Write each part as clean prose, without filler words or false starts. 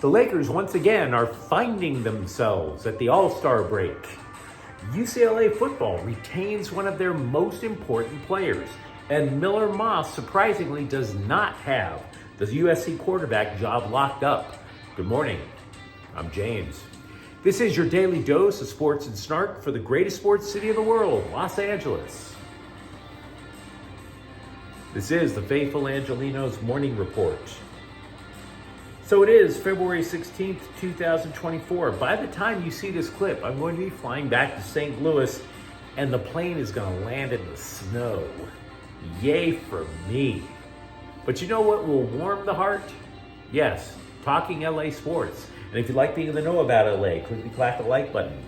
The Lakers once again are finding themselves at the All-Star break. UCLA football retains one of their most important players, and Miller Moss surprisingly does not have the USC quarterback job locked up. Good morning, I'm James. This is your daily dose of sports and snark for the greatest sports city in the world, Los Angeles. This is the faithful Angelenos Morning Report. So it is February 16th, 2024. By the time you see this clip, I'm going to be flying back to St. Louis, and the plane is going to land in the snow. Yay for me. But you know what will warm the heart? Yes, talking LA sports. And if you'd like being in the know about LA, click the like button.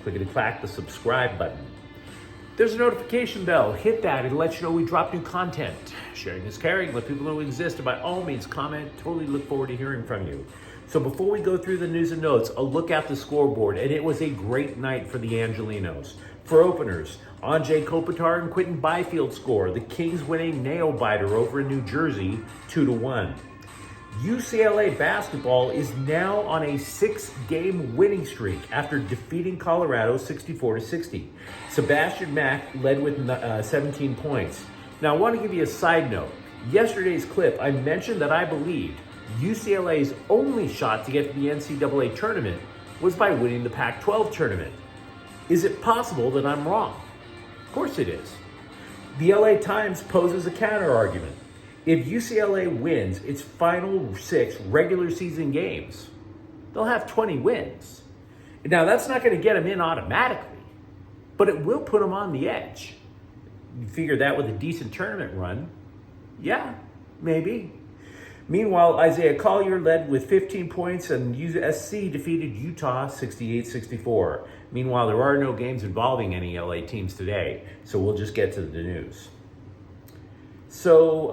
Click the subscribe button. There's a notification bell. Hit that. It'll let you know we drop new content. Sharing is caring. Let people know we exist. And by all means, comment. Totally look forward to hearing from you. So before we go through the news and notes, a look at the scoreboard. And it was a great night for the Angelenos. For openers, Anjay Kopitar and Quentin Byfield score. The Kings win a nail-biter over in New Jersey, 2-1. UCLA basketball is now on a 6-game winning streak after defeating Colorado 64-60. Sebastian Mack led with 17 points. Now, I want to give you a side note. Yesterday's clip, I mentioned that I believed UCLA's only shot to get to the NCAA tournament was by winning the Pac-12 tournament. Is it possible that I'm wrong? Of course it is. The LA Times poses a counter-argument. If UCLA wins its final 6 regular season games, they'll have 20 wins. Now, that's not going to get them in automatically, but it will put them on the edge. You figure that with a decent tournament run, yeah, maybe. Meanwhile, Isaiah Collier led with 15 points and USC defeated Utah 68-64. Meanwhile, there are no games involving any LA teams today, so we'll just get to the news. So,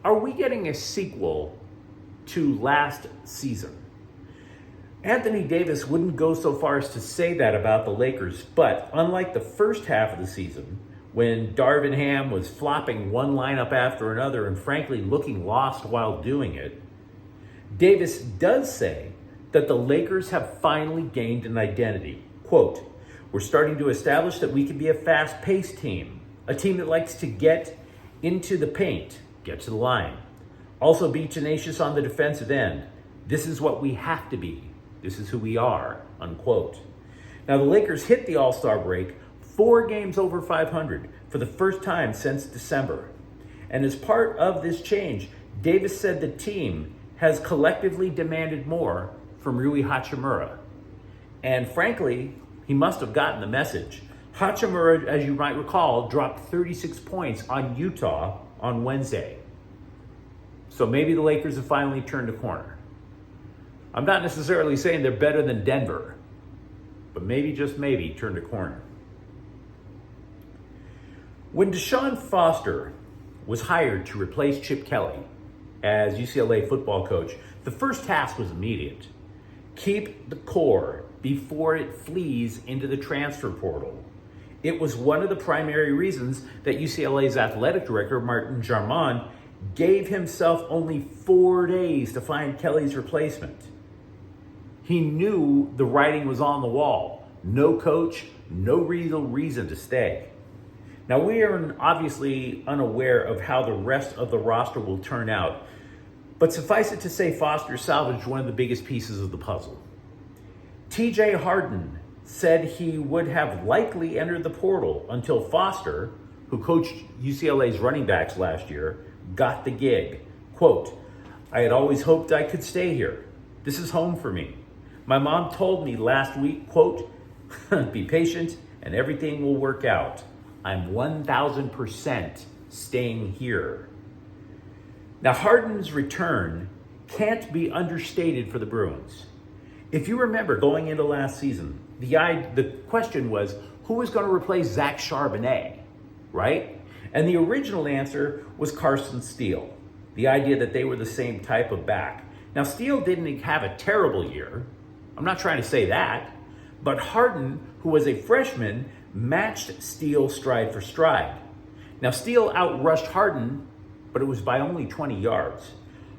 are we getting a sequel to last season? Anthony Davis wouldn't go so far as to say that about the Lakers, but unlike the first half of the season, when Darvin Ham was flopping one lineup after another and frankly looking lost while doing it, Davis does say that the Lakers have finally gained an identity. Quote, "We're starting to establish that we can be a fast-paced team, a team that likes to get into the paint, get to the line. Also be tenacious on the defensive end. This is what we have to be. This is who we are," unquote. Now, the Lakers hit the All-Star break 4 games over 500 for the first time since December. And as part of this change, Davis said the team has collectively demanded more from Rui Hachimura. And frankly, he must have gotten the message. Hachimura, as you might recall, dropped 36 points on Utah on Wednesday. So maybe the Lakers have finally turned a corner. I'm not necessarily saying they're better than Denver, but maybe, just maybe, turned a corner. When Deshaun Foster was hired to replace Chip Kelly as UCLA football coach, the first task was immediate. Keep the core before it flees into the transfer portal. It was one of the primary reasons that UCLA's athletic director, Martin Jarmon, gave himself only 4 days to find Kelly's replacement. He knew the writing was on the wall. No coach, no real reason to stay. Now, we are obviously unaware of how the rest of the roster will turn out, but suffice it to say Foster salvaged one of the biggest pieces of the puzzle. TJ Harden said he would have likely entered the portal until Foster, who coached UCLA's running backs last year, got the gig. Quote, "I had always hoped I could stay here. This is home for me. My mom told me last week, quote, be patient and everything will work out. I'm 1,000% staying here." Now, Harden's return can't be understated for the Bruins. If you remember going into last season, the question was, who was going to replace Zach Charbonnet, right? And the original answer was Carson Steele, the idea that they were the same type of back. Now, Steele didn't have a terrible year. I'm not trying to say that. But Harden, who was a freshman, matched Steele stride for stride. Now, Steele outrushed Harden, but it was by only 20 yards.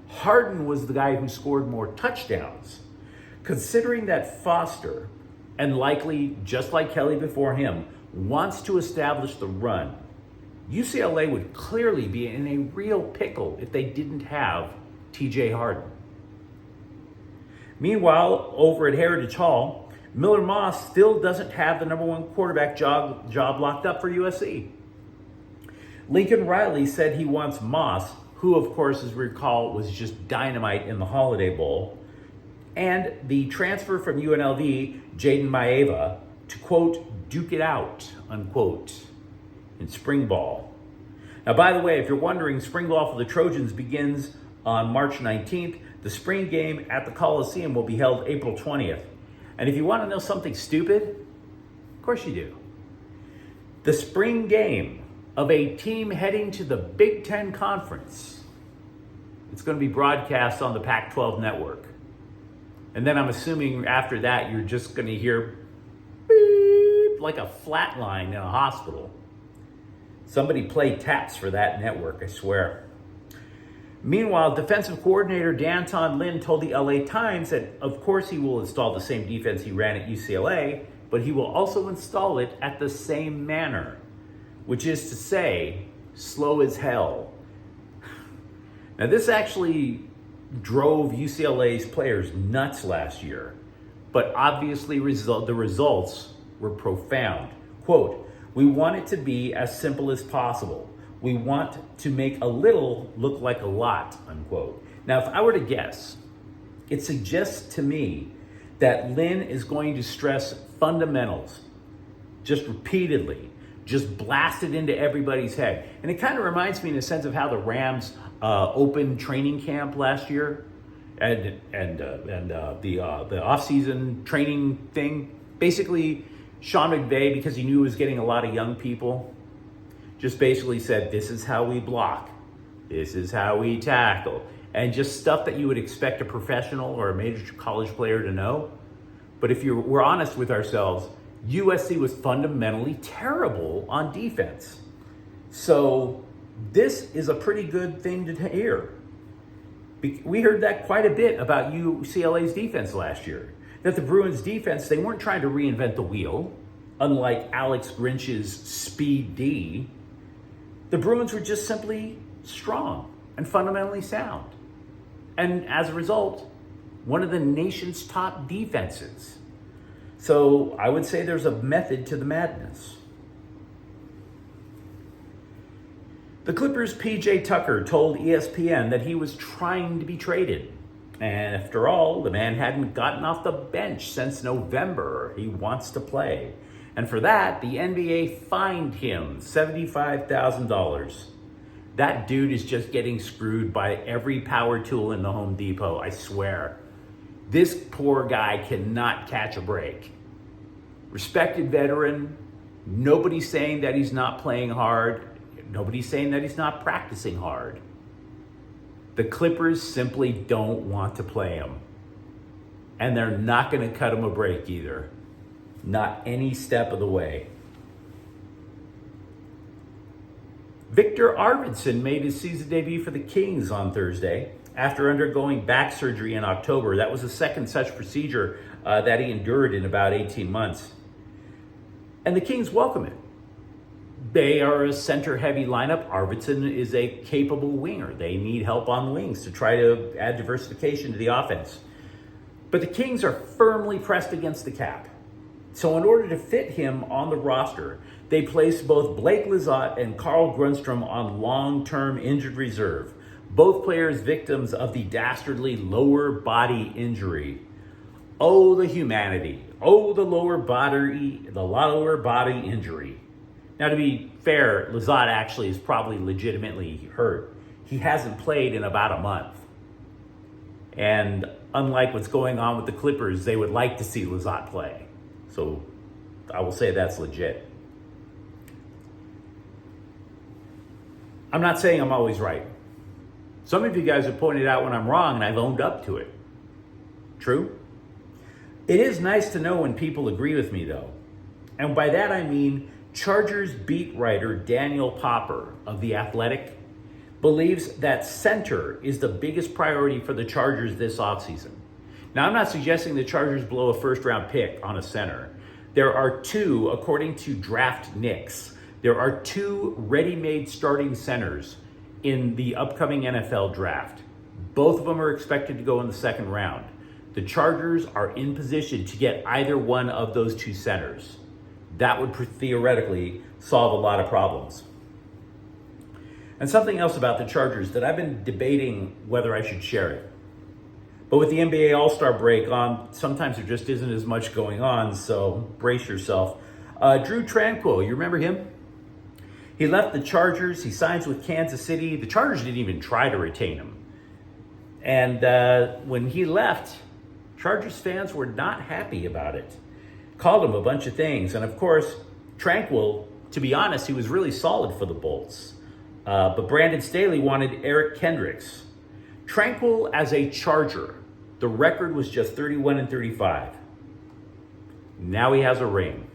Harden was the guy who scored more touchdowns. Considering that Foster, and likely just like Kelly before him, wants to establish the run, UCLA would clearly be in a real pickle if they didn't have TJ Harden. Meanwhile, over at Heritage Hall, Miller Moss still doesn't have the number one quarterback job locked up for USC. Lincoln Riley said he wants Moss, who of course, as we recall, was just dynamite in the Holiday Bowl, and the transfer from UNLV, Jaden Maeva, to quote, duke it out, unquote, in spring ball. Now, by the way, if you're wondering, spring ball for the Trojans begins on March 19th. The spring game at the Coliseum will be held April 20th. And if you want to know something stupid, of course you do. The spring game of a team heading to the Big Ten Conference, it's going to be broadcast on the Pac-12 network. And then I'm assuming after that, you're just going to hear beep, like a flat line in a hospital. Somebody play taps for that network, I swear. Meanwhile, defensive coordinator D'Anton Lynn told the LA Times that, of course, he will install the same defense he ran at UCLA, but he will also install it at the same manner, which is to say, slow as hell. Now, this actually drove UCLA's players nuts last year, but obviously the results were profound. Quote, "We want it to be as simple as possible. We want to make a little look like a lot," unquote. Now, if I were to guess, it suggests to me that Lynn is going to stress fundamentals just repeatedly, just blast it into everybody's head. And it kind of reminds me in a sense of how the Rams opened training camp last year and the off-season training thing. Basically, Sean McVay, because he knew he was getting a lot of young people, just basically said, this is how we block, this is how we tackle, and just stuff that you would expect a professional or a major college player to know. But if we're honest with ourselves, USC was fundamentally terrible on defense. So this is a pretty good thing to hear. We heard that quite a bit about UCLA's defense last year, that the Bruins defense, they weren't trying to reinvent the wheel, unlike Alex Grinch's Speed D. The Bruins were just simply strong and fundamentally sound. And as a result, one of the nation's top defenses. So I would say there's a method to the madness. The Clippers' PJ Tucker told ESPN that he was trying to be traded. And after all, the man hadn't gotten off the bench since November. He wants to play. And for that, the NBA fined him $75,000. That dude is just getting screwed by every power tool in the Home Depot, I swear. This poor guy cannot catch a break. Respected veteran, nobody's saying that he's not playing hard. Nobody's saying that he's not practicing hard. The Clippers simply don't want to play him. And they're not going to cut him a break either. Not any step of the way. Victor Arvidsson made his season debut for the Kings on Thursday after undergoing back surgery in October. That was the second such procedure that he endured in about 18 months. And the Kings welcome it. They are a center-heavy lineup. Arvidsson is a capable winger. They need help on the wings to try to add diversification to the offense. But the Kings are firmly pressed against the cap. So in order to fit him on the roster, they placed both Blake Lizotte and Carl Grundstrom on long-term injured reserve, both players victims of the dastardly lower body injury. Oh, the humanity. Oh, the lower body injury. Now, to be fair, Lizotte actually is probably legitimately hurt. He hasn't played in about a month. And unlike what's going on with the Clippers, they would like to see Lizotte play. So I will say that's legit. I'm not saying I'm always right. Some of you guys have pointed out when I'm wrong, and I've owned up to it. True? It is nice to know when people agree with me, though. And by that I mean Chargers beat writer Daniel Popper of The Athletic believes that center is the biggest priority for the Chargers this offseason. Now, I'm not suggesting the Chargers blow a first-round pick on a center. There are two, according to Draft Nicks, there are two ready-made starting centers in the upcoming NFL draft. Both of them are expected to go in the second round. The Chargers are in position to get either one of those two centers. That would theoretically solve a lot of problems. And something else about the Chargers that I've been debating whether I should share it. But with the NBA All-Star break on, sometimes there just isn't as much going on, so brace yourself. Drew Tranquill, you remember him? He left the Chargers, he signs with Kansas City. The Chargers didn't even try to retain him. And when he left, Chargers fans were not happy about it. Called him a bunch of things. And of course, Tranquill, to be honest, he was really solid for the Bolts. But Brandon Staley wanted Eric Kendricks. Tranquill as a Charger, the record was just 31-35. Now he has a ring.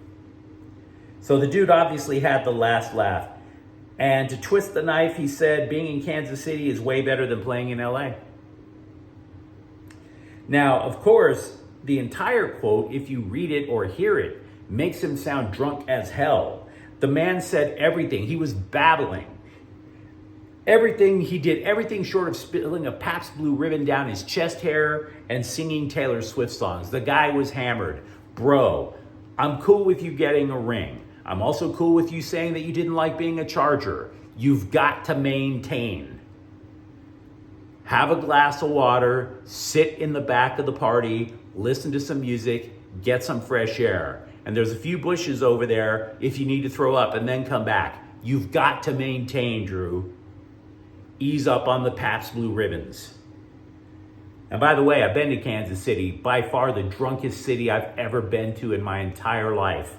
So the dude obviously had the last laugh. And to twist the knife, he said being in Kansas City is way better than playing in LA. Now, of course, the entire quote, if you read it or hear it, makes him sound drunk as hell. The man said everything. He was babbling. Everything he did, everything short of spilling a Pabst Blue Ribbon down his chest hair and singing Taylor Swift songs. The guy was hammered. Bro, I'm cool with you getting a ring. I'm also cool with you saying that you didn't like being a Charger. You've got to maintain. Have a glass of water, sit in the back of the party, listen to some music, get some fresh air. And there's a few bushes over there if you need to throw up and then come back. You've got to maintain, Drew. Ease up on the Pabst Blue Ribbons. And by the way, I've been to Kansas City, by far the drunkest city I've ever been to in my entire life.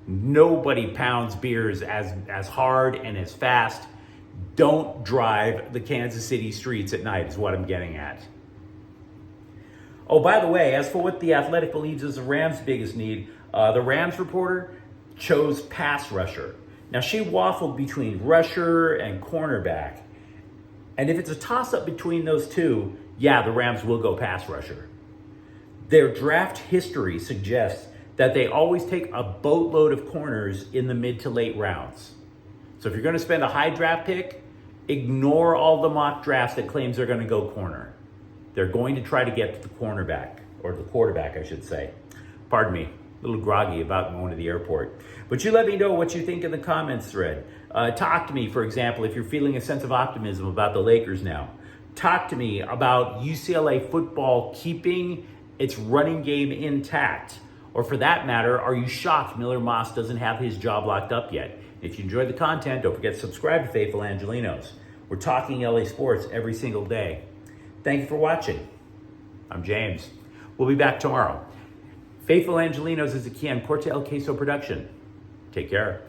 Nobody pounds beers as hard and as fast. Don't drive the Kansas City streets at night is what I'm getting at. Oh, by the way, as for what the Athletic believes is the Rams' biggest need, the Rams reporter chose pass rusher. Now, she waffled between rusher and cornerback. And if it's a toss-up between those two, yeah, the Rams will go pass rusher. Their draft history suggests that they always take a boatload of corners in the mid to late rounds. So if you're going to spend a high draft pick, ignore all the mock drafts that claims they're going to go corner. They're going to try to get to the cornerback, or the quarterback, I should say. Pardon me, a little groggy about going to the airport. But you let me know what you think in the comments thread. Talk to me, for example, if you're feeling a sense of optimism about the Lakers now. Talk to me about UCLA football keeping its running game intact. Or for that matter, are you shocked Miller Moss doesn't have his job locked up yet? If you enjoyed the content, don't forget to subscribe to Faithful Angelenos. We're talking LA sports every single day. Thank you for watching. I'm James. We'll be back tomorrow. Faithful Angelenos is a Kian Corte El Queso production. Take care.